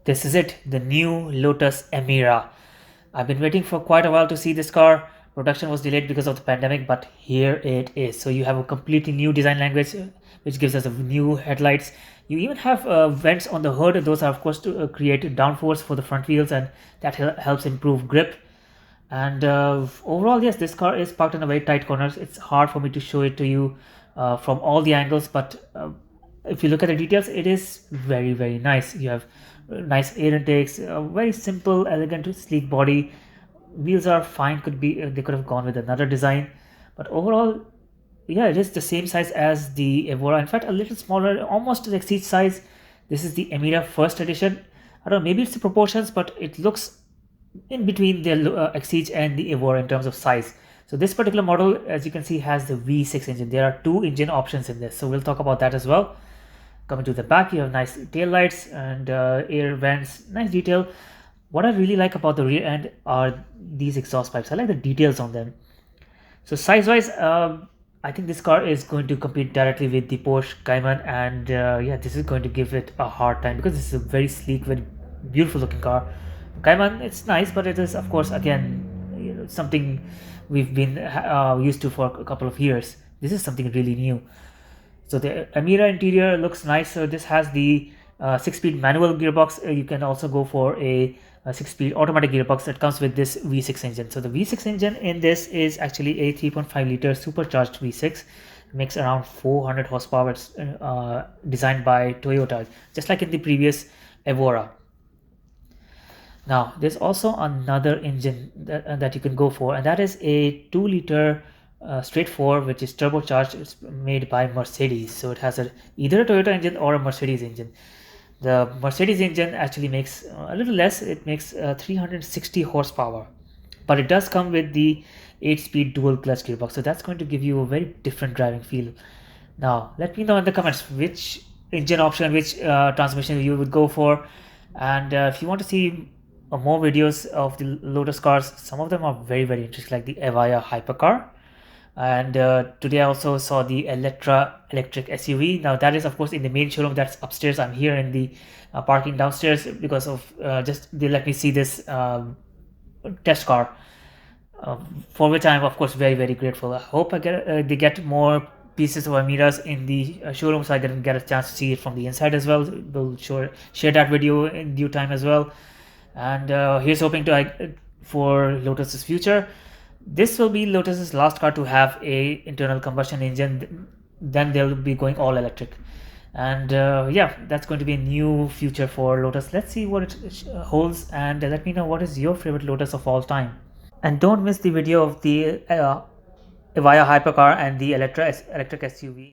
This is it, the new Lotus Emira. I've been waiting for quite a while to see this car. Production was delayed because of the pandemic, but here it is. So you have a completely new design language, which gives us a new headlights. You even have vents on the hood. Those are of course to create downforce for the front wheels, and that helps improve grip. And overall, yes, this car is parked in a very tight corners. It's hard for me to show it to you from all the angles, but if you look at the details, it is very nice. You have nice air intakes, a very simple, elegant, sleek body. Wheels are fine. Could be they could have gone with another design, but overall, yeah, it is the same size as the Evora. In fact, a little smaller, almost the seat size. This is the Emira first edition. I don't know, maybe it's the proportions, but it looks in between the Exige and the Evora in terms of size. So this particular model, as you can see, has the V6 engine. There are two engine options in this, so we'll talk about that as well. Coming to the back, you have nice tail lights and air vents, nice detail. What I really like about the rear end are these exhaust pipes. I like the details on them. So size wise, I think this car is going to compete directly with the Porsche Cayman, and yeah, this is going to give it a hard time because this is a very sleek, very beautiful looking car. Cayman, it's nice, but it is of course again, something we've been used to for a couple of years. This is something really new. So the Emira interior looks nice. So this has the 6-speed manual gearbox. You can also go for a 6-speed automatic gearbox that comes with this V6 engine. So the V6 engine in this is actually a 3.5 liter supercharged V6. It makes around 400 horsepower. It's designed by Toyota, just like in the previous Evora. Now there's also another engine that you can go for, and that is a 2 liter straight 4, which is turbocharged. It's made by Mercedes, so it has either a Toyota engine or a Mercedes engine. The Mercedes engine actually makes a little less. It makes 360 horsepower, but it does come with the 8-speed dual clutch gearbox, so that's going to give you a very different driving feel. Now let me know in the comments which engine option, which transmission you would go for, and if you want to see more videos of the Lotus cars, some of them are very interesting, like the Evora hypercar. And today I also saw the Electra electric SUV. Now that is of course in the main showroom, that's upstairs. I'm here in the parking downstairs because of just they let me see this test car, for which I'm of course very grateful. I hope they get more pieces of Emiras in the showroom, so I can get a chance to see it from the inside as well. We'll share that video in due time as well. And here's hoping to for Lotus's future. This will be Lotus's last car to have a internal combustion engine. Then they'll be going all electric, and yeah, that's going to be a new future for Lotus. Let's see what it holds, and let me know what is your favorite Lotus of all time. And don't miss the video of the Evora hypercar and the Electra electric SUV.